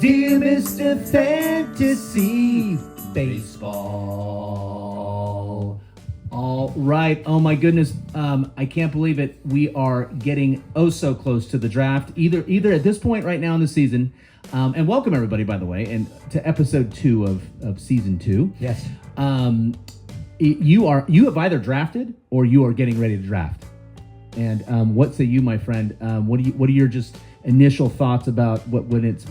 Dear Mr. Fantasy Baseball. All right. Oh my goodness. I can't believe it. We are getting oh so close to the draft. Either at this point right now in the season. And welcome everybody, by the way, and to episode 2 of season 2. Yes. You have either drafted or you are getting ready to draft. And what say you, my friend? What are your just initial thoughts about when it's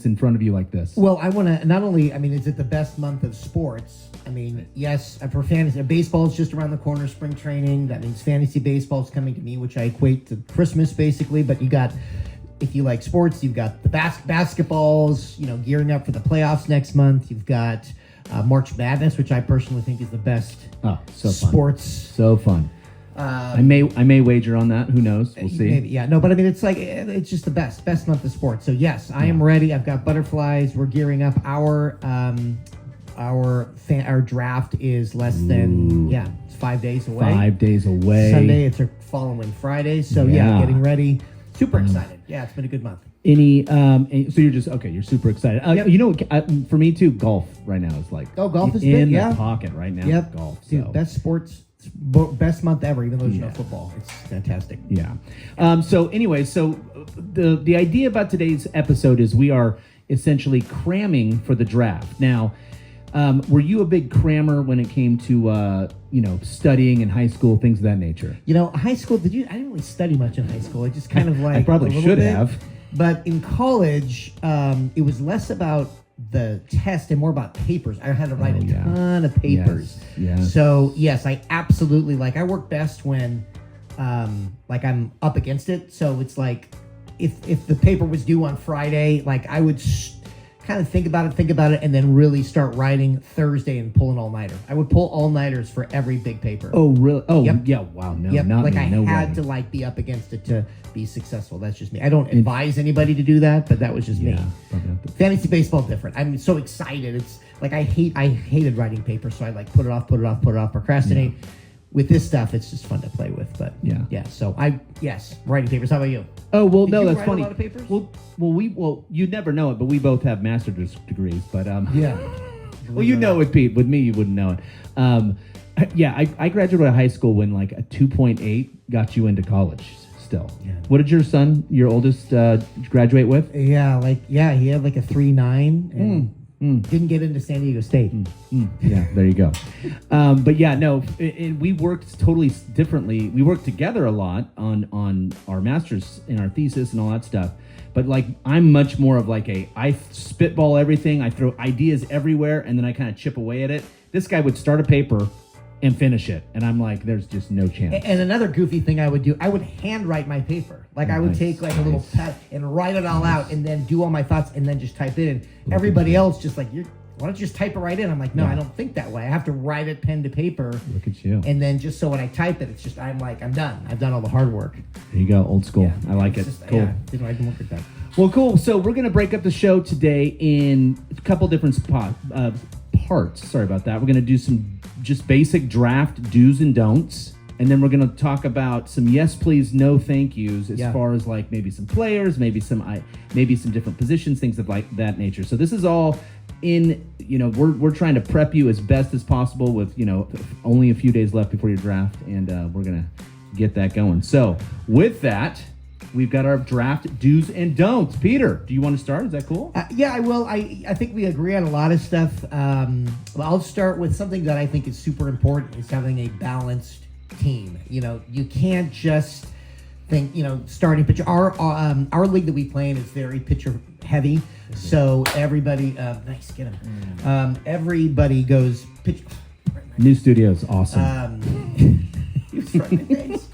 in front of you like this? Well, I want to not only, is it the best month of sports? I mean, yes, for fantasy, baseball is just around the corner, spring training. That means fantasy baseball is coming to me, which I equate to Christmas basically. But you got, if you like sports, you've got the basketballs, gearing up for the playoffs next month. You've got March Madness, which I personally think is the best sports. So fun. I may wager on that. Who knows? We'll see. Maybe, yeah. No, but it's just the best month of sports. So yes, I am ready. I've got butterflies. We're gearing up. Our draft is less than it's 5 days away. 5 days away. Sunday. It's our following Friday. So getting ready. Super excited. Yeah, it's been a good month. So you're just you're super excited. Yep. For me too, golf right now is like golf is in big, the pocket right now. Yep, golf. Dude, So. best sports. Best month ever, even though there's no football. It's fantastic. Yeah. So the idea about today's episode is we are essentially cramming for the draft. Now, were you a big crammer when it came to studying in high school, things of that nature? High school. I didn't really study much in high school. I just kind of like I probably should have. But in college, it was less about the test and more about papers. I had to write a ton of papers. Yes. So yes, I absolutely I work best when I'm up against it. So it's like if the paper was due on Friday, I would kind of think about it, and then really start writing Thursday and pull an all-nighter. I would pull all-nighters for every big paper. Oh, really? Oh, yep. Yeah. Wow. No, yep. not me. I No had way. to be up against it to be successful. That's just me. I don't advise anybody to do that, but that was just me. Fantasy baseball different. I'm so excited. It's I hated writing paper, so I put it off, procrastinate. Yeah. With this stuff, it's just fun to play with. But yeah. So writing papers. How about you? Oh well, Did no, you that's write funny. A lot of papers? Well, you'd never know it, but we both have master's degrees. But yeah. Well, you know it, Pete. With me, you wouldn't know it. I graduated high school when a 2.8 got you into college. Still, What did your oldest, graduate with? He had a 3.9 and didn't get into San Diego State. Yeah, there you go. But yeah, no, we worked totally differently. We worked together a lot on our masters and our thesis and all that stuff. But I'm much more of I spitball everything. I throw ideas everywhere and then I kind of chip away at it. This guy would start a paper and finish it, and I'm there's just no chance. And another goofy thing I would do, I would handwrite my paper. I would take a little pad and write it all out, and then do all my thoughts, and then just type it in. Everybody else just why don't you just type it right in? I'm no, I don't think that way. I have to write it pen to paper. Look at you. And then just so when I type it, it's just I'm done. I've done all the hard work. There you go, old school. Yeah, I like it. Cool. Yeah, I didn't work at that. Well, cool. So we're gonna break up the show today in a couple different parts. Sorry about that. We're gonna do some just basic draft do's and don'ts, and then we're gonna talk about some yes please, no thank yous as far as maybe some players, maybe some different positions, things of that nature. So this is all in we're trying to prep you as best as possible with only a few days left before your draft, and we're gonna get that going. So with that, we've got our draft do's and don'ts. Peter, do you want to start? Is that cool? Yeah, I will. I think we agree on a lot of stuff. I'll start with something that I think is super important, is having a balanced team. You can't just think, starting pitcher. Our league that we play in is very pitcher heavy. So everybody, nice, get him. Everybody goes pitch. New studio's awesome. He was right in the face.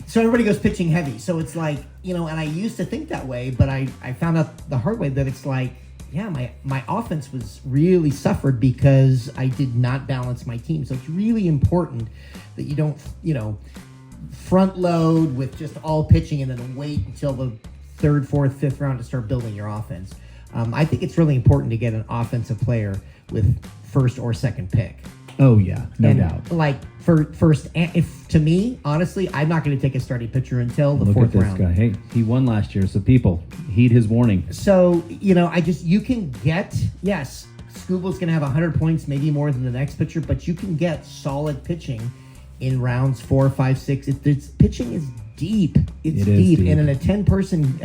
So everybody goes pitching heavy. So it's and I used to think that way, but I found out the hard way that it's my offense was really suffered because I did not balance my team. So it's really important that you don't, front load with just all pitching and then wait until the third, fourth, fifth round to start building your offense. I think it's really important to get an offensive player with first or second pick. Oh yeah, no And, doubt. Like for first, if to me, honestly, I'm not going to take a starting pitcher until the Look fourth at this round. guy. Hey, he won last year, so people heed his warning. So you can get, yes, Scuba's going to have 100 points, maybe more than the next pitcher, but you can get solid pitching in rounds 4, 5, 6. It's pitching is deep. It's It is deep. deep. And in a 10-person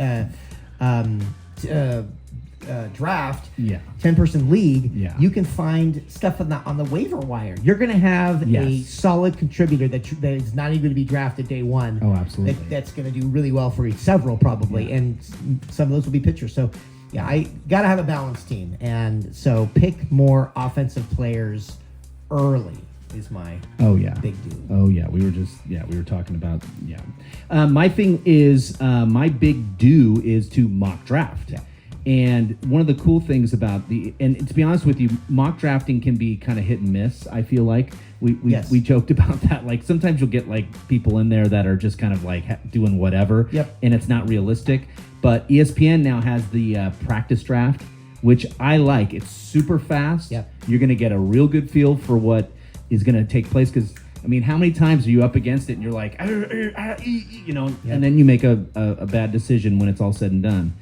draft, Yeah. 10-person league, Yeah. you can find stuff on the waiver wire. You're going to have a Yes. solid contributor that is not even going to be drafted day one. Oh, absolutely. That's going to do really well for you. Several probably, Yeah. and some of those will be pitchers. So, yeah, I got to have a balanced team, and so pick more offensive players early is my Oh yeah. big deal. Oh yeah, we were talking about my thing is my big do is to mock draft. Yeah. And one of the cool things about and to be honest with you, mock drafting can be kind of hit and miss. I feel like Yes. we joked about that. Like sometimes you'll get like people in there that are just kind of like doing whatever, Yep. and it's not realistic. But ESPN now has the practice draft, which I like. It's super fast. Yep. You're going to get a real good feel for what is going to take place because I mean, how many times are you up against it and you're like, and then you make a bad decision when it's all said and done.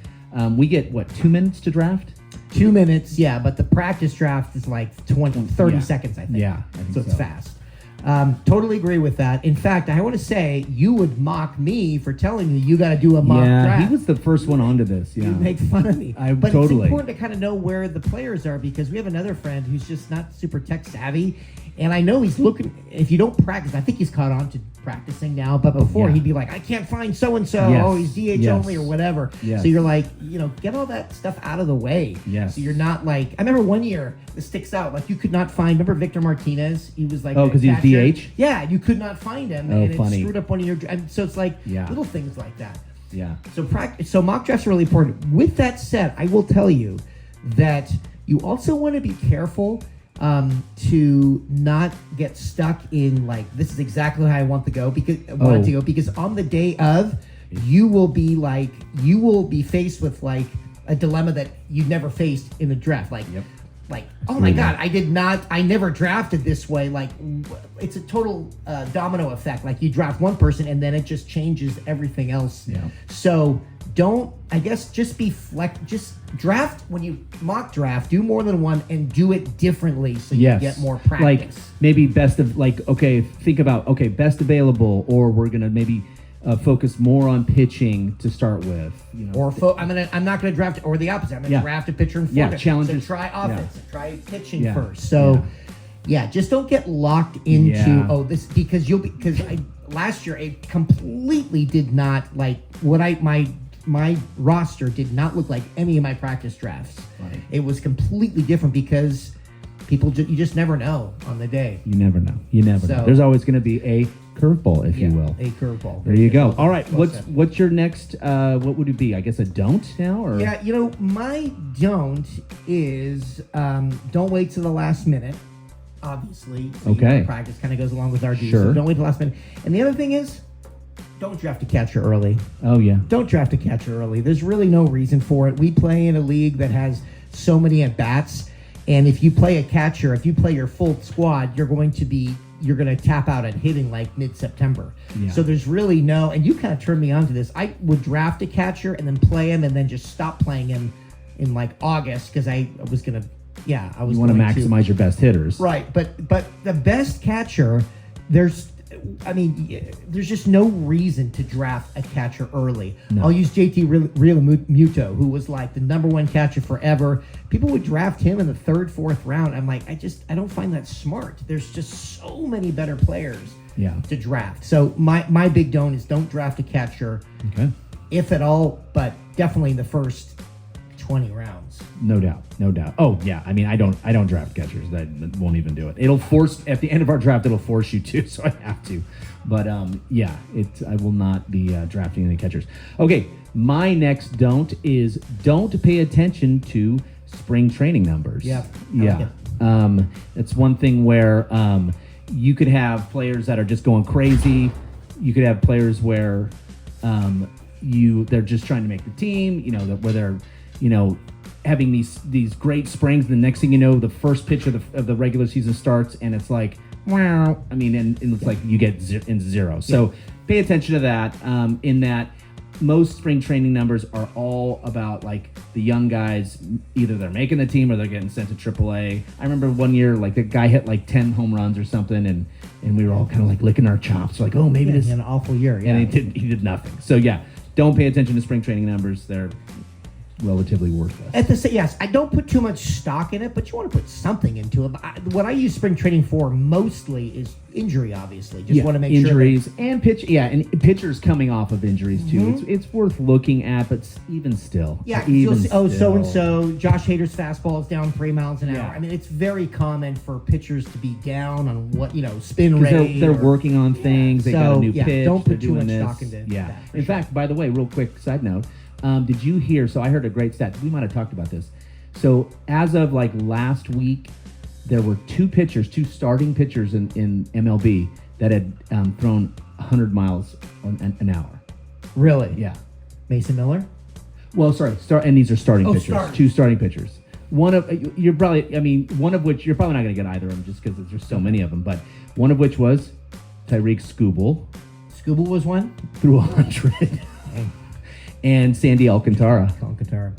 We get, 2 minutes to draft? 2 minutes, yeah, but the practice draft is like 30 Yeah. seconds, I think. Yeah, I think so it's so. fast. Totally agree with that. In fact, I want to say you would mock me for telling me you got to do a mock draft. He was the first one onto this. Yeah. You make fun of me. But totally. it's important to kind of know where the players are because we have another friend who's just not super tech savvy. And I know he's looking, if you don't practice, I think he's caught on to practicing now, but before Yeah. he'd be like, I can't find so-and-so, Yes. oh, he's DH Yes. only or whatever. Yes. So you're like, get all that stuff out of the way. Yes. So you're not like, I remember one year, this sticks out, like you could not find, remember Victor Martinez? He was like, Oh, the 'cause he was catcher. DH? Yeah, you could not find him. Oh, and funny. it screwed up one of your, and so it's like Yeah. little things like that. Yeah. So mock drafts are really important. With that said, I will tell you that you also want to be careful to not get stuck in like this is exactly how I want to go because on the day of you will be faced with like a dilemma that you've never faced in the draft. Like, oh my God, I never drafted this way. Like, it's a total domino effect. Like, you draft one person and then it just changes everything else. Yeah. So, just draft when you mock draft, do more than one and do it differently so you Yes. get more practice. Like maybe think about best available, or we're gonna maybe focus more on pitching to start with. I'm not gonna draft or the opposite. I'm gonna Yeah. draft a pitcher and Yeah, challenges. So try offense, try pitching Yeah. first. So just don't get locked into because last year it completely did not like what my roster did not look like any of my practice drafts. Right. It was completely different because you just never know on the day. You never know. So- There's always going to be a curveball, if you will. A curveball. There you go. All right. Well What's your next? What would it be? I guess a don't now, or Yeah, my don't is don't wait to the last minute. Obviously, so Okay. practice kind of goes along with our do. Sure. So don't wait till the last minute. And the other thing is, don't draft a catcher early. Oh yeah. Don't draft a catcher early. There's really no reason for it. We play in a league that has so many at bats, and if you play a catcher, if you play your full squad, you're going to tap out at hitting like mid-September. Yeah. So there's really no, and you kind of turned me on to this. I would draft a catcher and then play him and then just stop playing him in like August because I was going to, I was You want to going maximize your best hitters, Right, but the best catcher, there's just no reason to draft a catcher early. No. I'll use JT Realmuto, who was like the number one catcher forever. People would draft him in the third, fourth round. I'm like, I don't find that smart. There's just so many better players to draft. So my big don't is don't draft a catcher, Okay. if at all, but definitely in the first 20 rounds. No doubt. Oh yeah. I mean, I don't draft catchers. That won't even do it. It'll force at the end of our draft. It'll force you to, so I have to. But I will not be drafting any catchers. Okay. My next don't is don't pay attention to spring training numbers. Yeah. Yeah. It's one thing where you could have players that are just going crazy. You could have players where they're just trying to make the team. Where they're having these great springs. The next thing you know, the first pitch of the regular season starts, and it's like, wow. I mean, and it's like you get in zero. So pay attention to that. In that, most spring training numbers are all about like the young guys. Either they're making the team or they're getting sent to AAA. I remember one year, like the guy hit like 10 home runs or something, and we were all kind of like licking our chops, like, oh, maybe this an awful year. Yeah, and he did nothing. So yeah, don't pay attention to spring training numbers. They're relatively worthless. Yes, I don't put too much stock in it, but you want to put something into it. What I use spring training for mostly is injury, obviously. Just want to make injuries sure and pitch. Yeah, and pitchers coming off of injuries too. It's worth looking at, but even still, you'll see, so and so. Josh Hader's fastball is down 3 miles an hour. I mean, it's very common for pitchers to be down on spin rate. They're working on things. They got a new pitch. Don't put too much this. stock into that. In fact, by the way, real quick side note. Did you hear? So I heard a great stat. We might have talked about this. So as of like last week, there were two starting pitchers in MLB that had thrown 100 miles an hour. Really? Yeah. Mason Miller? Well, sorry. And these are starting pitchers. Starting. Two starting pitchers. One of which you're probably not going to get either of them just because there's so many of them. But one of which was Tyreek Skubal. Skubal was one? Threw 100. And Sandy Alcantara,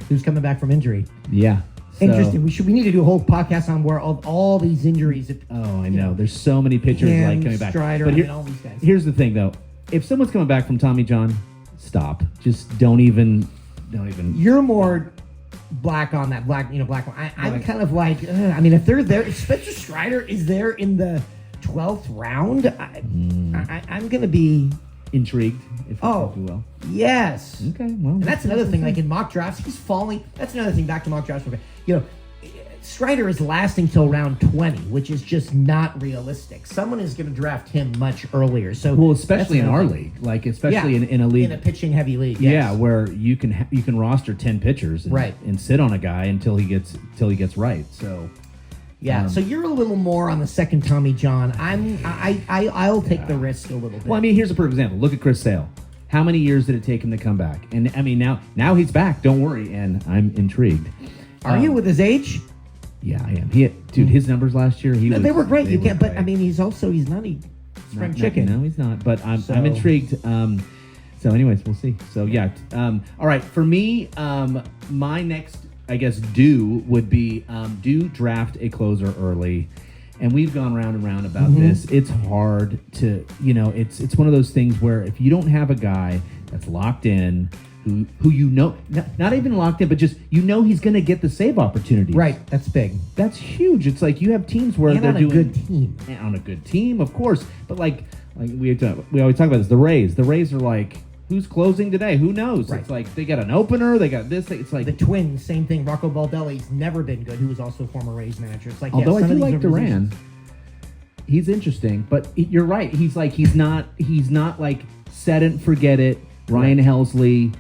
who's coming back from injury. Yeah, interesting. We need to do a whole podcast on where all these injuries. Oh, I know. There's so many pitchers like coming back. Strider, but all these guys. Here's the thing, though. If someone's coming back from Tommy John, stop. Just don't even. You're more black on that black one. I'm kind of like. I mean, if they're there, if Spencer Strider is there in the 12th round, I'm gonna be intrigued. If you will. Yes. Okay. Well, and that's another thing. Like in mock drafts, he's falling. That's another thing. Back to mock drafts. Strider is lasting till round 20, which is just not realistic. Someone is going to draft him much earlier. So, especially in our league, like especially in a league, in a pitching heavy league. Yes. Yeah, where you can roster 10 pitchers, and sit on a guy until he gets right. So. Yeah, so you're a little more on the second Tommy John. I'll take the risk a little bit. Well, I mean, here's a perfect example. Look at Chris Sale. How many years did it take him to come back? And I mean, now he's back. Don't worry, and I'm intrigued. Are you with his age? Yeah, I am. His numbers last year, they were great. But I mean, he's not a spring chicken. No, he's not. But I'm intrigued. So, anyways, we'll see. So, yeah. All right. For me, my next, I guess, would be draft a closer early. And we've gone round and round about this. It's hard to, it's one of those things where if you don't have a guy that's locked in, who not even locked in, but just he's going to get the save opportunities. Right, that's big. That's huge. It's like you have teams where they're doing a good team. On a good team, of course. But like we always talk about this. The Rays are like, who's closing today? Who knows? Right. It's like they got an opener. They got this. It's like the Twins, same thing. Rocco Baldelli's never been good. Who was also a former Rays manager. It's like although I do like Duran, he's interesting. But you're right. He's not like set it and forget it. Ryan Helsley,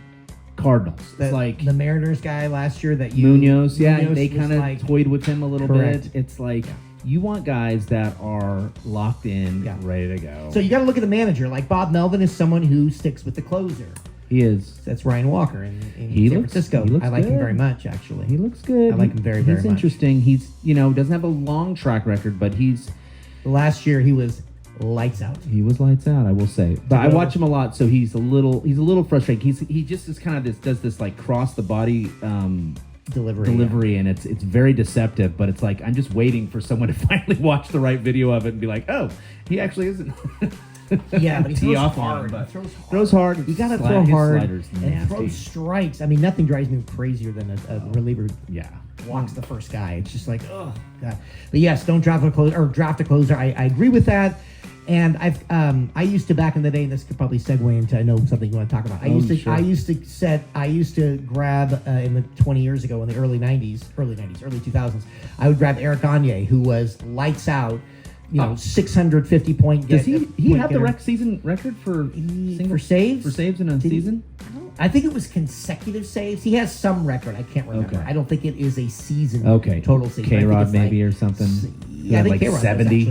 Cardinals. It's like the Mariners guy last year that Munoz. They kind of toyed with him a little bit. It's like. You want guys that are locked in, ready to go. So you got to look at the manager. Like Bob Melvin is someone who sticks with the closer. He is. That's Ryan Walker in San Francisco. I like him very much, actually. He looks good. I like him very, very much. He's interesting. He's doesn't have a long track record, but last year he was lights out. He was lights out, I will say. But I watch him a lot, so he's a little frustrating. He just is kind of does this like cross the body. Delivery and it's very deceptive, but it's like I'm just waiting for someone to finally watch the right video of it and be like, oh, he actually isn't. But he throws hard. Throws hard. You gotta throw hard and throw strikes. I mean, nothing drives me crazier than a reliever. Walks the first guy. It's just like, oh god. But yes, don't draft a closer. I agree with that. And I used to back in the day, and this could probably segue into something you want to talk about. I used to grab in the 20 years ago in the early 2000s. I would grab Eric Gagne, who was lights out, 650 point. Does he have the season record for saves? For saves in a season? I think it was consecutive saves. He has some record. I can't remember. Okay. I don't think it is a season total save. K-Rod maybe or something. Yeah, I think like K-Rod 70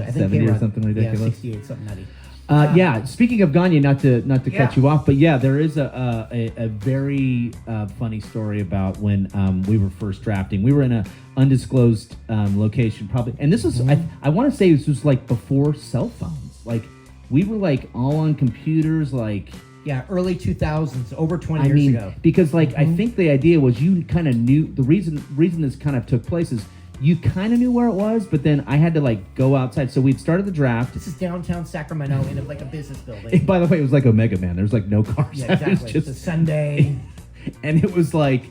or something ridiculous. Yeah, 68, something nutty. Yeah. Speaking of Gagne, not to cut Yeah. you off, but yeah, there is a very funny story about when we were first drafting. We were in a undisclosed location, probably, and this was I want to say this was like before cell phones. Like we were like all on computers, like. Yeah, early 2000s, over 20 I years mean, ago. because like I think the idea was you kind of knew the reason this kind of took place is you kind of knew where it was, but then I had to like go outside. So we'd started the draft. This is downtown Sacramento in like a business building. By the way, it was like Omega Man. There's like no cars. Yeah, It was exactly. just- It's a Sunday. and it was like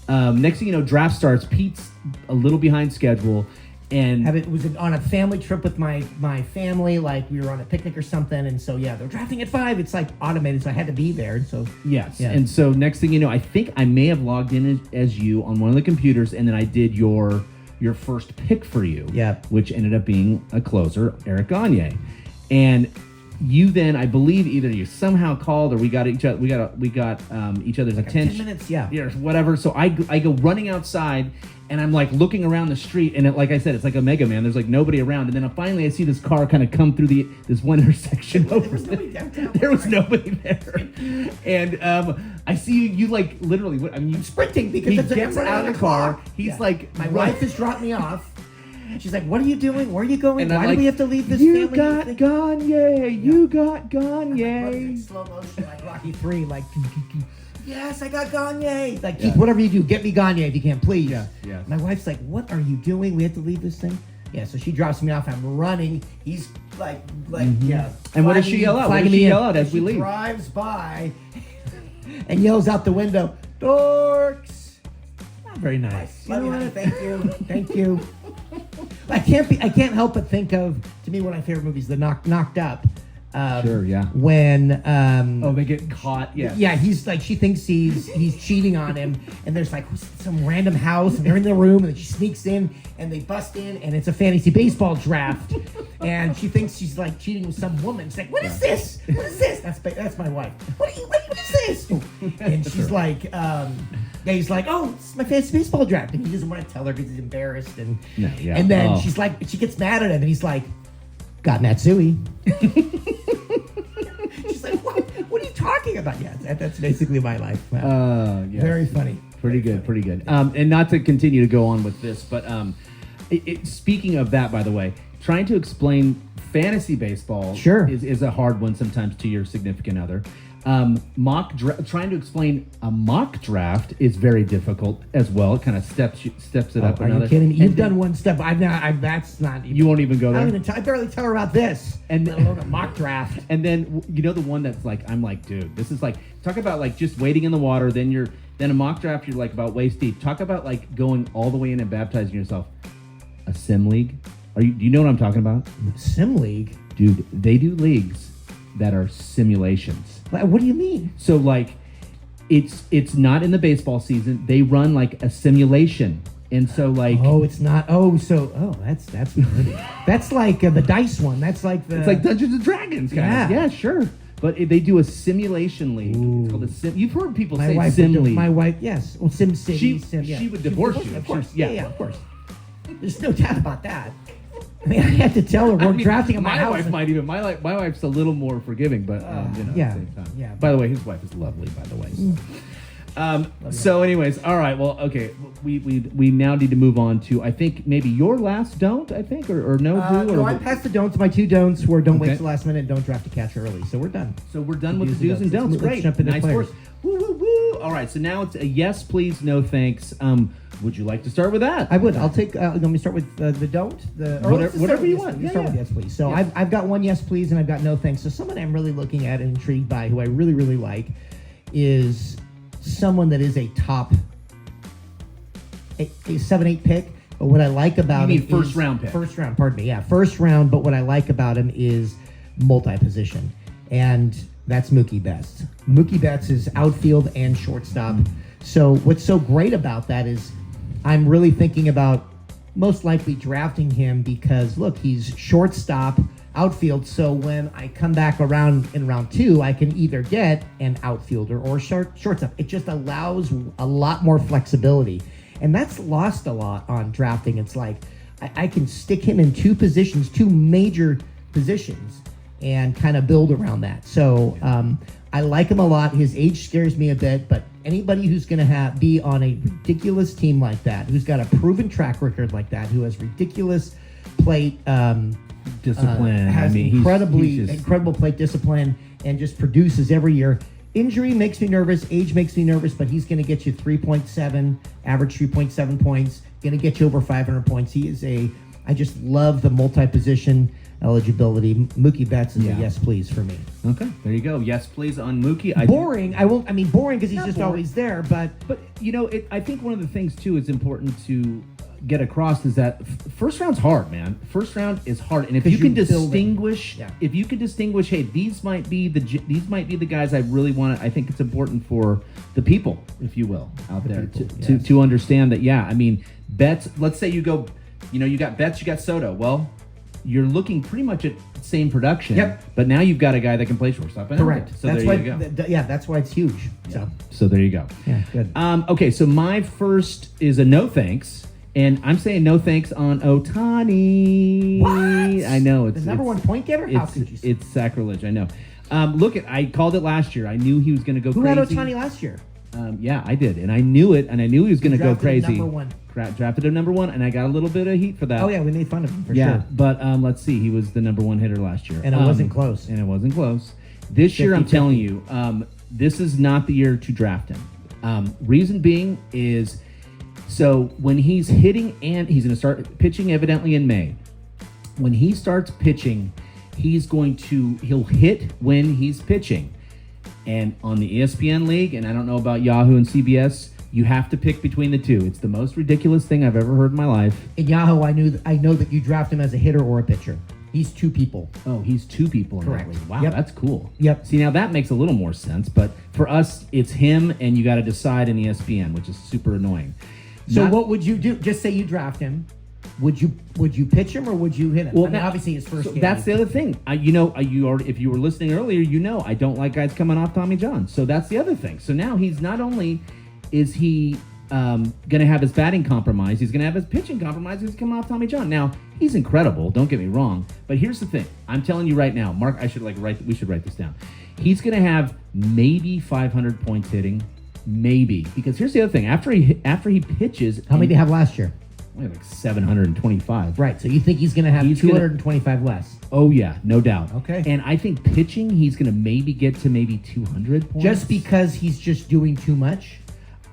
next thing you know, draft starts. Pete's a little behind schedule, and It was on a family trip with my family. Like we were on a picnic or something, and so yeah, they're drafting at 5. It's like automated, so I had to be there. And so yes, Yeah. and so next thing you know, I think I may have logged in as you on one of the computers, and then I did your first pick for you, Yeah. which ended up being a closer, Eric Gagne, and you then I believe either you somehow called or we got each other each other's 10 attention. minutes, yeah. Whatever. So I go running outside and I'm like looking around the street and like I said, it's like a Mega Man. There's like nobody around, and then finally I see this car kind of come through this one intersection. There was nobody downtown. There was nobody there, and I see you like literally. I mean, you Sprinting because he it's gets running out of on the car. clock. He's Yeah. like, My right- wife has dropped me off. She's like, "What are you doing? Where are you going? And I'm Why like, do we have to leave this You family?" got Gagne. You got Runs Gagne. in slow motion like Rocky 3, like, yes, I got Gagne. Like, Keith, whatever you do, get me Gagne if you can, please. Yeah, yeah. My wife's like, what are you doing? We have to leave this thing. Yeah, so she drops me off. I'm running. He's like, yeah. And what does she flagging- yell out? What flagging does she me in. yell out as we She leave? drives by and yells out the window, "Dorks!" Not very nice. Love you, honey. Thank you. Thank you. I can't help but think of, to me, one of my favorite movies, The Knocked Up. Sure, yeah. When Oh, they get caught. Yeah. yeah, he's like, she thinks he's cheating on him, and there's like some random house, and they're in the room, and then she sneaks in, and they bust in, and it's a fantasy baseball draft, and she thinks she's like cheating with some woman. She's like, "What is this? What is this?" That's my wife. What is this? And she's like, yeah, he's like, "Oh, it's my fantasy baseball draft," and he doesn't want to tell her because he's embarrassed, and No, yeah. and then Oh. she's like, she gets mad at him, and he's like, "Got Matsui." She's like, what are you talking about? Yeah, that's basically my life. Yeah. Very funny. Pretty good, pretty good. And not to continue to go on with this, but speaking of that, by the way, trying to explain fantasy baseball Sure. is a hard one sometimes to your significant other. Trying to explain a mock draft is very difficult as well. It kind of steps it up. Are another. you kidding me? You've And then done one step. That's not even. You won't even go I there. don't even. I barely tell her about this. And- let alone a mock draft. And then you know the one that's like, I'm like, dude, this is like, talk about like just wading in the water. Then a mock draft, you're like about waist deep. Talk about like going all the way in and baptizing yourself. A sim league. Do you know what I'm talking about? Sim league. Dude, they do leagues that are simulations. What do you mean? So like, it's not in the baseball season. They run like a simulation, and so like, Oh, it's not. Oh, that's nerdy. That's like the dice one. That's like the. it's like Dungeons and Dragons, guys. Yeah. Yeah, sure. But they do a simulation league. Ooh. It's called a sim. You've heard people my say wife. sim league. My wife. Yes. Well, Sim City. She- Sim, yeah. she would divorce you. Of course. Yeah. Yeah, of course. There's no doubt about that. I mean, I had to tell her we're I mean, drafting at my my house. wife might even. My wife's a little more forgiving, but yeah, at the same time. yeah. By the way, his wife is lovely. By the way. So, anyways, all right. Well, okay. We now need to move on to, I think, maybe your last don't. I think or no do. No, or I'm past the don'ts. My 2 don'ts were don't wait Okay. till the last minute, don't draft a catcher early. So we're done. So we're done with Do's the and do's and don'ts. don'ts. Let's Great. jump into Nice players. work. Woo, woo, woo. All right. So now it's a yes, please, no, thanks. Would you like to start with that? I would. I'll take. Let me start with the don't. Or Whatever- let's just whatever start with you yes, want. please. Yeah, Start with yeah. yes, please. So Yeah. I've got one yes, please, and I've got no thanks. So someone I'm really looking at and intrigued by, who I really, really like, is someone that is a top a 7-8 pick. But what I like about You him mean first is- round pick. First round, pardon me. Yeah, first round. But what I like about him is multi-position, and that's Mookie Betts. Mookie Betts is outfield and shortstop. So what's so great about that is I'm really thinking about most likely drafting him because look, he's shortstop, outfield. So when I come back around in round 2, I can either get an outfielder or shortstop. It just allows a lot more flexibility. And that's lost a lot on drafting. It's like I can stick him in 2 positions, 2 major positions, and kind of build around that. So I like him a lot. His age scares me a bit, but anybody who's going to be on a ridiculous team like that, who's got a proven track record like that, who has ridiculous plate discipline, has he's just- incredible plate discipline, and just produces every year. Injury makes me nervous. Age makes me nervous, but he's going to get you 3.7, average 3.7 points. Going to get you over 500 points. I just love the multi-position eligibility. Mookie Betts is a yes, please for me. Okay, there you go. Yes, please on Mookie. Boring. Boring because he's just boring. always there. But I think one of the things too is important to get across is that first round's hard, man. First round is hard, and if you can distinguish, hey, these might be the guys I really want. I think it's important for the people, if you will, out there to understand that. Yeah, I mean, Betts. Let's say you go, you got Betts, you got Soto. Well, you're looking pretty much at same production. Yep. But now you've got a guy that can play shortstop. Correct. So that's there why. you go. That's why it's huge. So there you go. Yeah. Good. Okay, so my first is a no thanks. And I'm saying no thanks on Ohtani. What? I know it's the number one point getter. How could you say? It's sacrilege. I know. I called it last year. I knew he was going to go Who crazy. had Ohtani last year? Yeah, I did, and I knew it, and I knew he was going to go crazy. Number one. Drafted him number one, and I got a little bit of heat for that. Oh yeah, we made fun of him for sure. But let's see, he was the number one hitter last year, and it wasn't close. This year, I'm telling you, this is not the year to draft him. Reason being is, so when he's hitting, and he's going to start pitching evidently in May. When he starts pitching, he'll hit when he's pitching. And on the ESPN League, and I don't know about Yahoo and CBS, you have to pick between the two. It's the most ridiculous thing I've ever heard in my life. In Yahoo, I know that you draft him as a hitter or a pitcher. He's two people. Oh, he's two people in Correct. that league. Wow, Yep. That's cool. Yep. See, now that makes a little more sense, but for us, it's him, and you got to decide in ESPN, which is super annoying. So what would you do? Just say you draft him. Would you pitch him or would you hit him? Well, obviously his first game. That's the other thing. If you were listening earlier, I don't like guys coming off Tommy John. So that's the other thing. So now he's not only is he going to have his batting compromised, he's going to have his pitching compromised. He's coming off Tommy John. Now he's incredible. Don't get me wrong. But here's the thing. I'm telling you right now, Mark. We should write this down. He's going to have maybe 500 points hitting, maybe, because here's the other thing. After he pitches, how many did he have last year? Like 725. Right. So you think he's going to have 225 less? Oh yeah, no doubt. Okay. And I think pitching, he's going to maybe get to maybe 200 points. Just because he's just doing too much?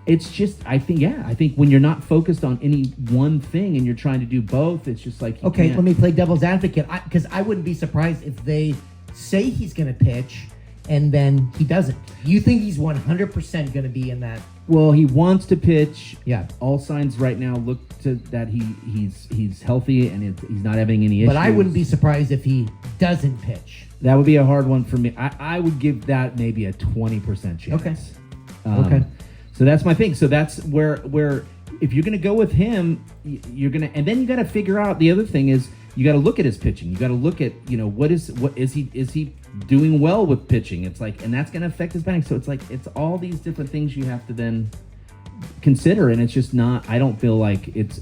It's just, I think when you're not focused on any one thing and you're trying to do both, it's just like, okay, let me play devil's advocate, because I wouldn't be surprised if they say he's going to pitch and then he doesn't. You think he's 100% going to be in that? Well, he wants to pitch. Yeah. All signs right now look to that he's healthy and he's not having any issues. But I wouldn't be surprised if he doesn't pitch. That would be a hard one for me. I would give that maybe a 20% chance. Okay. Okay. So that's my thing. So that's where if you're going to go with him, you're going to, and then you got to figure out, the other thing is you got to look at his pitching. You got to look at, what is he doing well with pitching? It's like, and that's going to affect his batting. So it's like, it's all these different things you have to then consider. And it's just not, I don't feel like it's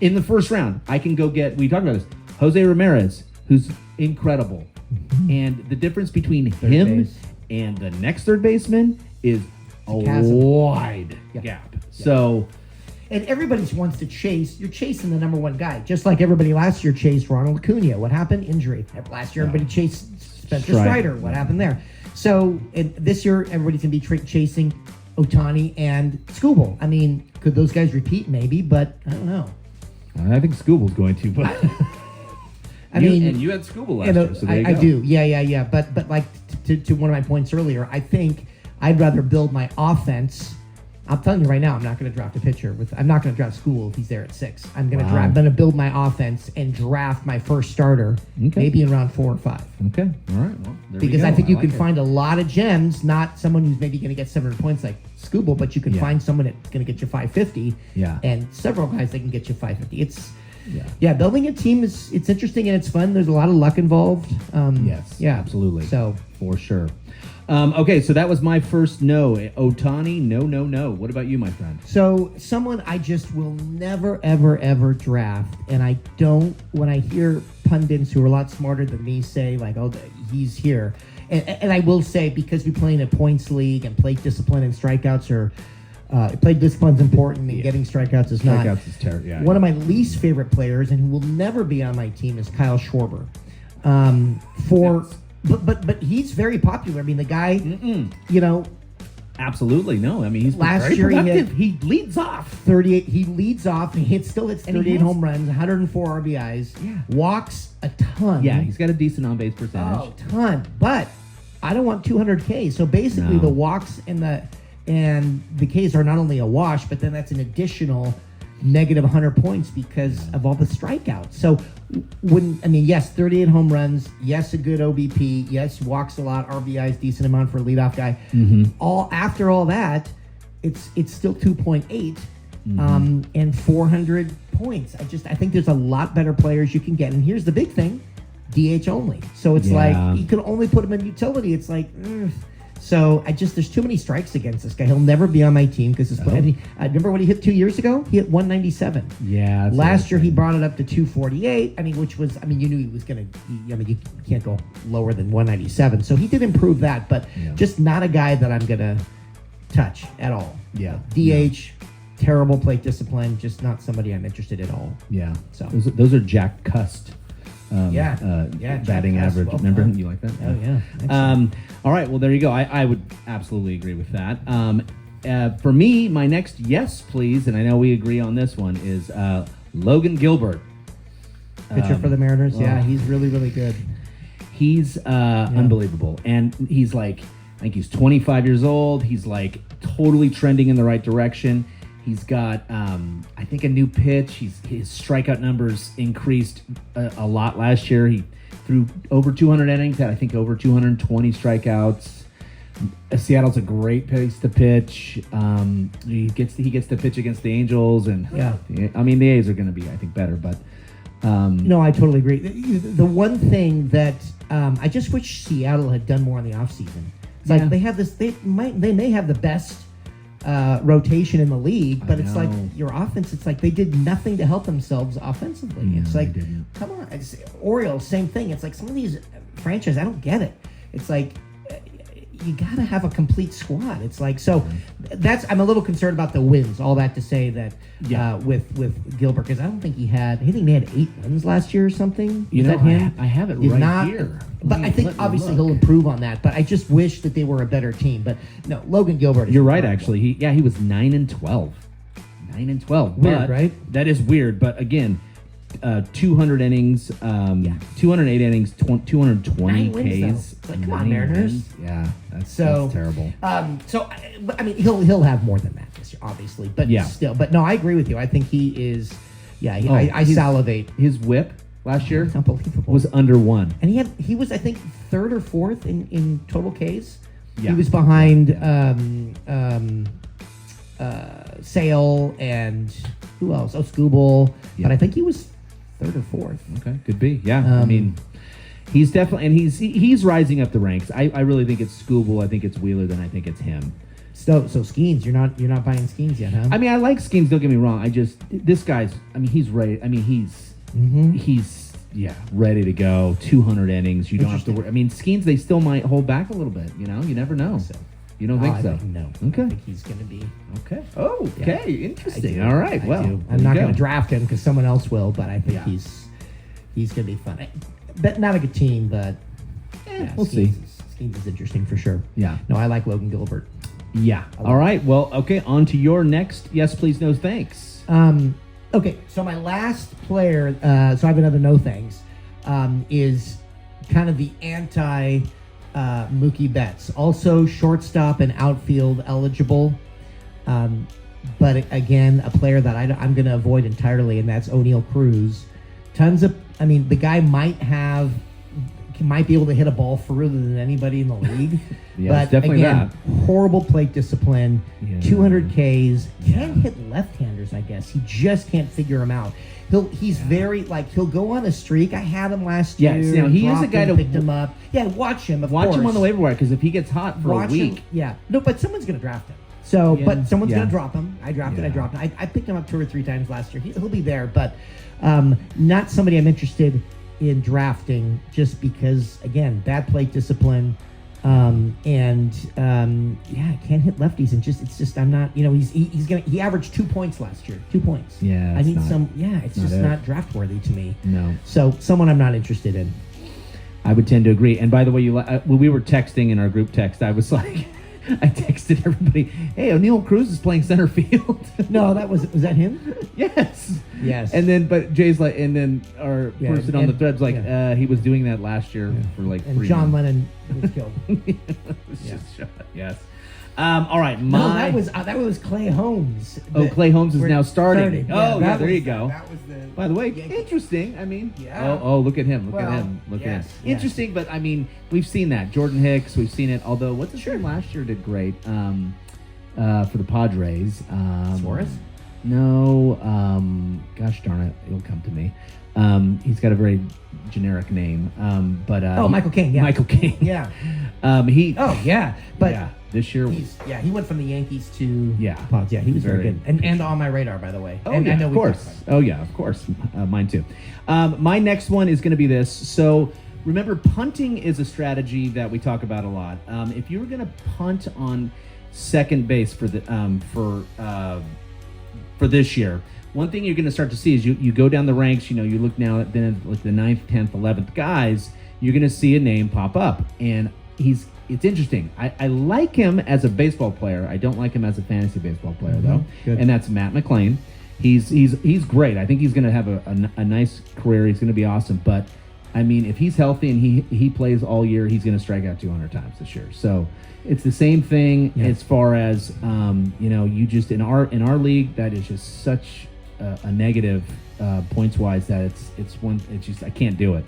in the first round, I can go get, we talked about this, Jose Ramirez, who's incredible. Mm-hmm. And the difference between him and the next third baseman is a wide gap. Yeah. So, and everybody wants to chase. You're chasing the number one guy, just like everybody last year chased Ronald Acuna. What happened? Injury. Last year, everybody chased Spencer Strider. What happened there? So this year, everybody's gonna be chasing Ohtani and Skubal. I mean, could those guys repeat? Maybe, but I don't know. I think Skubal's going to, but I mean, and you had Skubal last year, so there you go. I do. Yeah. But like to one of my points earlier, I think I'd rather build my offense. I'm telling you right now, I'm not going to draft a pitcher. I'm not going to draft Skubal if he's there at 6. I'm going to I'm going to build my offense and draft my first starter, maybe in round 4 or 5. Okay, all right. Well, because I think you can find a lot of gems, not someone who's maybe going to get 700 points like Skubal, but you can find someone that's going to get you 550. Yeah. And several guys that can get you 550. It's building a team it's interesting and it's fun. There's a lot of luck involved. Yes. Yeah. Absolutely. So for sure. Okay, so that was my first no. Ohtani, no. What about you, my friend? So someone I just will never, ever, ever draft, and I don't. When I hear pundits who are a lot smarter than me say like, oh, he's here. And I will say, because we play in a points league and plate discipline and strikeouts are plate discipline's important and getting strikeouts is not. Strikeouts is terrible. Yeah. One of my least favorite players, and who will never be on my team, is Kyle Schwarber. But he's very popular. I mean, the guy, you know, Absolutely no. I mean, he's been Last very year he productive. had- He leads off. 38. He leads off. Still hits And he 38 has- home runs, 104 RBIs. Yeah. Walks a ton. Yeah, he's got a decent on base percentage. Oh, ton. But I don't want 200K. So basically, No. the walks and the Ks are not only a wash, but then that's an additional negative 100 points because of all the strikeouts. So yes, 38 home runs. Yes, a good OBP. Yes, walks a lot. RBIs, decent amount for a leadoff guy. After all that, it's still 2.8 and 400 points. I think there's a lot better players you can get. And here's the big thing. DH only. So it's Yeah. like you can only put him in utility. It's like, so there's too many strikes against this guy. He'll never be on my team because his play. Remember when he hit 2 years ago? He hit 197. Yeah. that's Last year he interesting. brought it up to 248. You knew he was gonna. You can't go lower than 197. So he did improve that, but just not a guy that I'm gonna touch at all. Yeah. DH, terrible plate discipline. Just not somebody I'm interested in at all. Yeah. So. Those are Jack Cust. Jack Batting Cust, average. well Remember? done. You like that? Oh yeah. Excellent. All right. Well, there you go. I would absolutely agree with that. For me, my next yes, please, and I know we agree on this one, is Logan Gilbert. Pitcher for the Mariners. Yeah, oh. he's really, really good. He's unbelievable. And he's like, I think he's 25 years old. He's like totally trending in the right direction. He's got, I think, a new pitch. His strikeout numbers increased a lot last year. He threw over 200 innings, had, I think, over 220 strikeouts. Seattle's a great place to pitch. He gets to pitch against the Angels, and I mean, the A's are going to be, I think, better, but. No, I totally agree. The one thing that I just wish Seattle had done more in the offseason. It's like they have this. They may have the best rotation in the league, but it's like your offense. It's like they did nothing to help themselves offensively. Yeah, it's like, they didn't. come on, Orioles, same thing. It's like some of these franchises, I don't get it. It's like you got to have a complete squad. It's like I'm a little concerned about the wins. All that to say that with Gilbert, because I don't think he had. I think they had 8 wins last year or something. You Is know, that him? I have it Did right not, here. But I think Let me obviously look. he'll improve on that. But I just wish that they were a better team. But no, Logan Gilbert. You're right, actually. He was 9-12. 9-12. Weird, But right? That is weird. But again, 200 innings, 208 innings, 220 9 wins, Ks. though. It's like, come on, 9 Mariners. wins. Yeah, that's terrible. I mean, he'll have more than that this year, obviously. But still, but no, I agree with you. I think he is. Yeah, I salivate. His whip last year It's unbelievable. was under 1. And he was, I think, 3rd or 4th in total Ks. Yeah. He was behind Sale and who else? Oh, Scooble. Yeah. But I think he was 3rd or 4th. Okay, could be. Yeah, I mean, he's definitely, and he's rising up the ranks. I really think it's Scooble. I think it's Wheeler. Then I think it's him. So Skeens, you're not buying Skeens yet, huh? I mean, I like Skeens. Don't get me wrong. This guy's. I mean, he's ready. I mean, he's ready to go. 200 innings. You don't have to worry. I mean, Skeens, they still might hold back a little bit. You know, you never know. You don't think so? No. Okay. I think he's going to be. Okay. Oh, okay. Yeah. Interesting. I do. All right. I Well, do. there I'm you not go. going to draft him because someone else will, but I think he's going to be fun. But not a good team, but we'll see. Skeens is interesting for sure. Yeah. No, I like Logan Gilbert. Yeah. All right. Well, okay. On to your next. Yes, please. No, thanks. Okay, so my last player, so I have another no thanks, is kind of the anti Mookie Betts. Also shortstop and outfield eligible, but again, a player that I'm going to avoid entirely, and that's O'Neal Cruz. The guy might be able to hit a ball further than anybody in the league. Yeah, but it's definitely again, horrible plate discipline, Yeah. 200 Ks, can't hit left-handers, I guess. He just can't figure them out. He's very, he'll go on a streak. I had him last year. Yes, now he is a dropped guy him, to- picked him up. Yeah, watch him, of course. Watch him on the waiver wire because if he gets hot for Watch a week, him. Yeah. No, but someone's going to draft him. So, Yeah. but someone's Yeah. going to drop him. I dropped Yeah. him. I picked him up 2 or 3 times last year. He'll be there, but not somebody I'm interested in drafting just because, again, bad plate discipline. Can't hit lefties, and it's just I'm not, he averaged 2 points last year. 2 points. Yeah, I it's need not- it's just not draft worthy to me. No. So someone I'm not interested in. I would tend to agree. And by the way, when we were texting in our group text, I was like, I texted everybody, "Hey, O'Neal Cruz is playing center field." No, was that him? Yes. Yes. And then, but Jay's like, and then our person on the thread's like, he was doing that last year for like And 3 John months. Lennon was killed. It was just shot. Yes. All right. No, that was Clay Holmes. Clay Holmes is We're now starting. starting. Yeah, There you go. That was the. By the way, Yankee- interesting. I mean, Yeah. Oh, look at him. Look at Well, him. Look at him. yes, yes. Interesting, but I mean, we've seen that. Jordan Hicks, we've seen it. Although, what's his name last year did great for the Padres. Suarez? No. Gosh darn it. It'll come to me. He's got a very generic name. Michael King. Yeah. Michael King. Yeah. Oh, But yeah. This year. he went from the Yankees to Yeah. Pods. Yeah, he was very Very- good, and on my radar, by the way. Oh, and yeah, I know of we course. talked about it. Oh, yeah, of course. Mine too. My next one is going to be this. So remember, punting is a strategy that we talk about a lot. If you were going to punt on second base for this year, one thing you're going to start to see is you go down the ranks. You look now at then like the 9th, 10th, 11th guys. You're going to see a name pop up, and it's interesting. I like him as a baseball player. I don't like him as a fantasy baseball player though, Good. and that's Matt McClain. He's great. I think he's going to have a nice career. He's going to be awesome. But I mean, if he's healthy and he plays all year, he's going to strike out 200 times this year. So it's the same thing as far as you just in our league, that is just such a negative points wise that it's just I can't do it.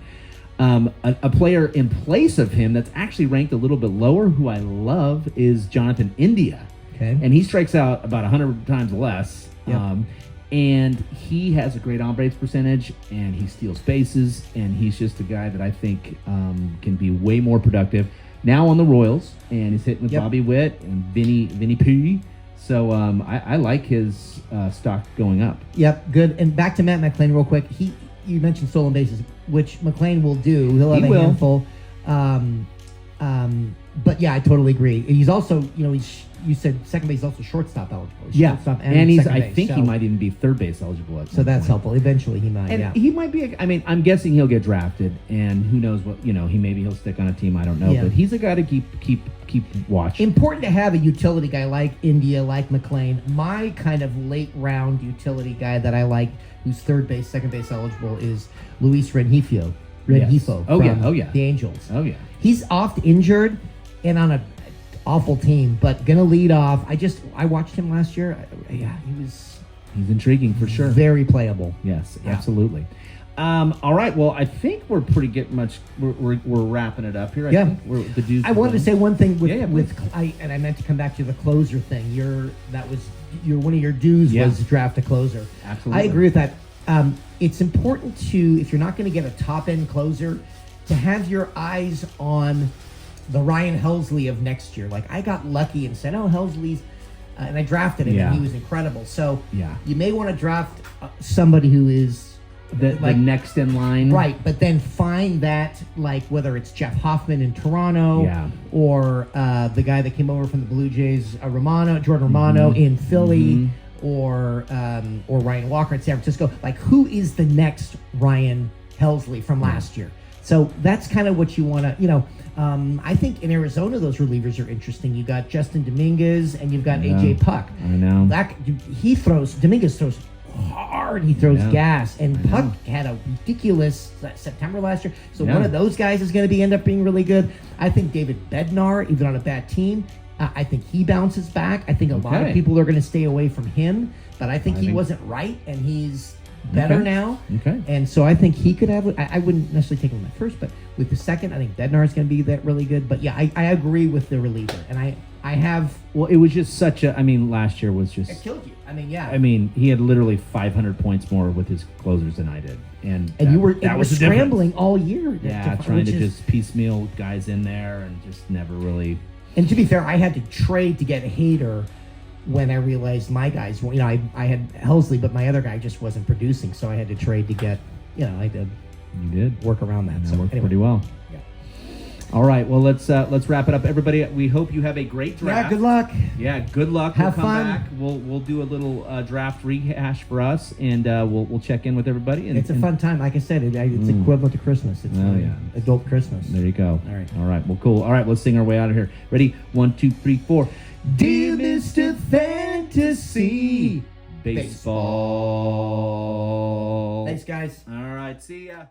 A player in place of him that's actually ranked a little bit lower, who I love, is Jonathan India. Okay. And he strikes out about 100 times less. Yep. And he has a great on-base percentage, and he steals bases, and he's just a guy that I think can be way more productive. Now on the Royals, and he's hitting with Yep. Bobby Witt and Vinny P. So I like his stock going up. Yep, good. And back to Matt McClain real quick. You mentioned stolen bases, which McClain will do. He'll have He a will. handful. But yeah, I totally agree. He's also, you said second base is also shortstop eligible. He's shortstop and he's. second I base, think he so- might even be third base eligible. At So some that's point. helpful. Eventually, he might. And yeah. he might be. I'm guessing he'll get drafted, and who knows what he'll stick on a team. I don't know, Yeah. but he's a guy to keep watch. Important to have a utility guy like India, like McClain. My kind of late round utility guy that I like, who's third base, second base eligible, is Luis Rengifo. Rengifo. Oh, yeah. from Oh, yeah. The Angels. Oh yeah. He's oft injured and on a awful team, but gonna lead off. I watched him last year. He was He's intriguing for sure. very playable. Yes, Yeah. absolutely. All right. Well, I think we're we're wrapping it up here. I Yeah. think the dudes. I wanted to say one thing Yeah, with I meant to come back to the closer thing. One of your dues Yeah. was draft a closer. Absolutely. I agree with that. It's important to, if you're not going to get a top end closer, to have your eyes on the Ryan Helsley of next year. Like I got lucky and said, "Oh, Helsley's," and I drafted him, Yeah. and he was incredible. So Yeah. you may want to draft somebody who is the next in line. right, but then find that, like whether it's Jeff Hoffman in Toronto, Yeah. or the guy that came over from the Blue Jays, Jordan Romano in Philly, or Ryan Walker in San Francisco. Like, who is the next Ryan Helsley from last year? So that's kind of what you want to, I think in Arizona those relievers are interesting. You got Justin Dominguez and you've got AJ Puck. I know. Dominguez throws hard. He throws Yeah. gas, and I Puck know. had a ridiculous September last year. So Yeah. one of those guys is going to end up being really good. I think David Bednar, even on a bad team, I think he bounces back. I think a lot of Okay. people are going to stay away from him, but I think he think- wasn't right, and he's better Okay. now. Okay. And so I think he could have. I wouldn't necessarily take him at first, but with the second, I think Bednar is going to be that really good. But yeah, I agree with the reliever, and I have. Well, it was just such a. I mean, last year was just. It killed you. I mean, yeah. I mean, he had literally 500 points more with his closers than I did, and you were that was was the difference. scrambling all year. Yeah, trying to just piecemeal guys in there and just never really. And to be fair, I had to trade to get Hader when I realized my guys I had Helsley, but my other guy just wasn't producing, so I had to trade to get. I had to You did. work around that. That So worked anyway. pretty well. Yeah. All right. Well, let's wrap it up, everybody. We hope you have a great draft. Yeah, good luck. Yeah, good luck. Have we'll come fun. back. We'll do a little draft rehash for us, and we'll check in with everybody. And, It's a fun time. Like I said, it's equivalent to Christmas. It's Oh, yeah. adult Christmas. There you go. All right. All right. Well, cool. All right. Let's sing our way out of here. Ready? 1, 2, 3, 4. Dear Mr. Fantasy Baseball. Thanks, guys. All right. See ya.